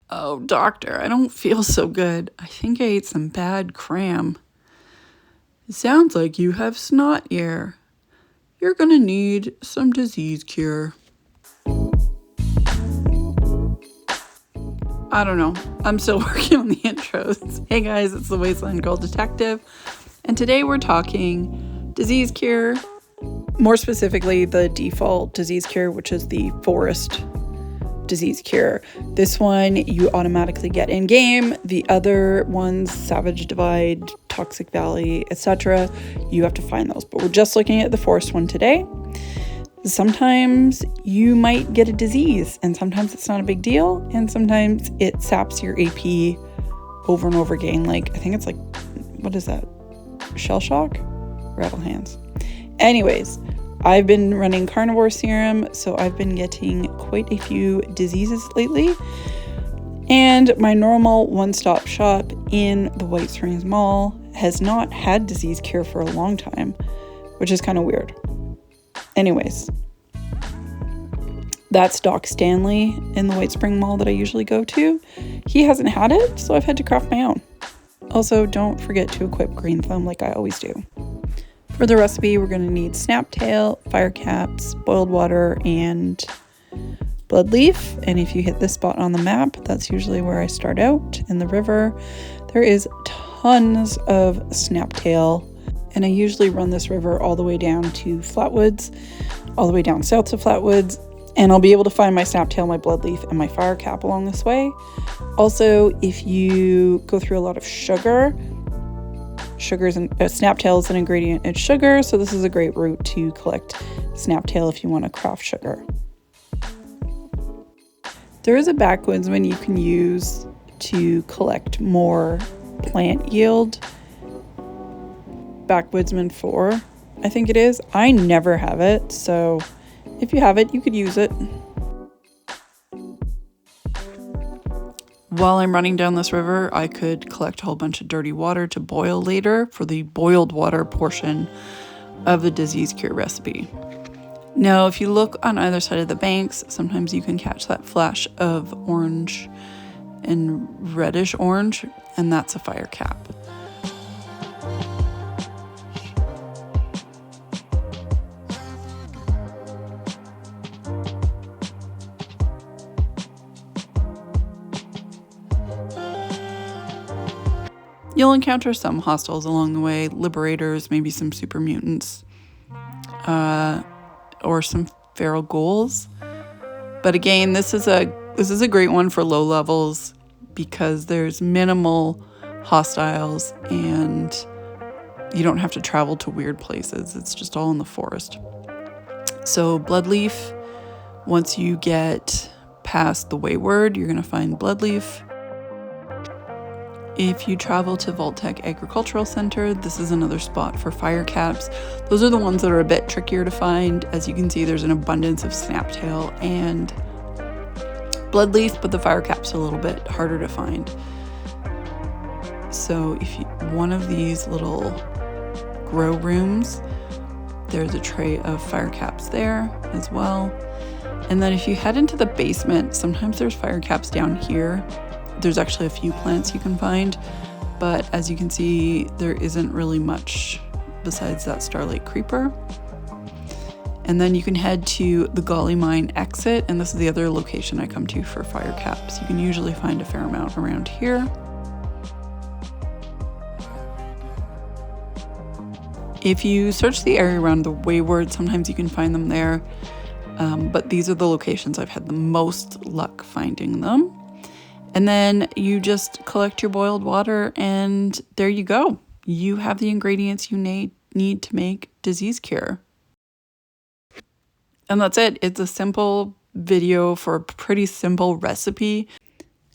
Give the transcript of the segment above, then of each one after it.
Oh, doctor, I don't feel so good. I think I ate some bad cram. It sounds like you have snot ear. You're gonna need some disease cure. I don't know. I'm still working on the intros. Hey guys, it's the Wasteland Girl Detective, and today we're talking disease cure. More specifically, the default disease cure, which is the forest disease cure. This one you automatically get in game. The other ones, Savage Divide, Toxic Valley, etc., you have to find those. But we're just looking at the forest one today. Sometimes you might get a disease, and sometimes it's not a big deal, and sometimes it saps your AP over and over again. Like, I think it's like, what is that? Shell shock? Rattle hands. Anyways, I've been running carnivore serum, so I've been getting quite a few diseases lately. And my normal one-stop shop in the White Springs Mall has not had disease cure for a long time, which is kind of weird. Anyways, that's Doc Stanley in the White Spring Mall that I usually go to. He hasn't had it, so I've had to craft my own. Also, don't forget to equip Green Thumb like I always do. For the recipe, we're going to need snaptail, fire caps, boiled water, and blood leaf. And if you hit this spot on the map, that's usually where I start out, in the river. There is tons of snaptail, and I usually run this river all the way down to Flatwoods, all the way down south to Flatwoods, and I'll be able to find my snaptail, my blood leaf, and my fire cap along this way. Also, if you go through a lot of snaptail is an ingredient in sugar, so this is a great route to collect snaptail if you want to craft sugar. There is a backwoodsman you can use to collect more plant yield. Backwoodsman 4, I think it is. I never have it, so if you have it, you could use it. While I'm running down this river, I could collect a whole bunch of dirty water to boil later for the boiled water portion of the disease cure recipe. Now, if you look on either side of the banks, sometimes you can catch that flash of orange and reddish orange, and that's a fire cap. You'll encounter some hostiles along the way, liberators, maybe some super mutants, or some feral ghouls. But again, this is a great one for low levels because there's minimal hostiles and you don't have to travel to weird places. It's just all in the forest. So Bloodleaf, once you get past the Wayward, you're going to find Bloodleaf. If you travel to Vault-Tec Agricultural Center, this is another spot for fire caps. Those are the ones that are a bit trickier to find. As you can see, there's an abundance of snaptail and bloodleaf, but the fire caps are a little bit harder to find. So if you, one of these little grow rooms, there's a tray of fire caps there as well. And then if you head into the basement, sometimes there's fire caps down here. There's actually a few plants you can find, but as you can see, there isn't really much besides that Starlight Creeper. And then you can head to the Golly Mine exit, and this is the other location I come to for fire caps. You can usually find a fair amount around here. If you search the area around the Wayward, sometimes you can find them there, but these are the locations I've had the most luck finding them. And then you just collect your boiled water and there you go. You have the ingredients you need to make disease cure. And that's it. It's a simple video for a pretty simple recipe.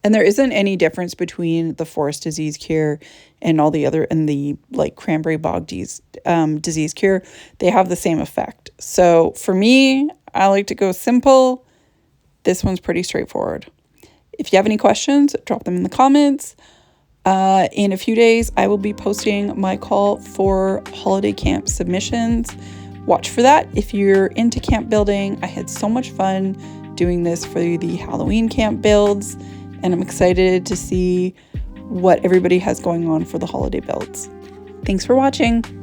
And there isn't any difference between the forest disease cure and all the other, and the like cranberry bog disease cure. They have the same effect. So for me, I like to go simple. This one's pretty straightforward. If you have any questions, drop them in the comments. In a few days, I will be posting my call for holiday camp submissions. Watch for that. If you're into camp building, I had so much fun doing this for the Halloween camp builds. and I'm excited to see what everybody has going on for the holiday builds. Thanks for watching.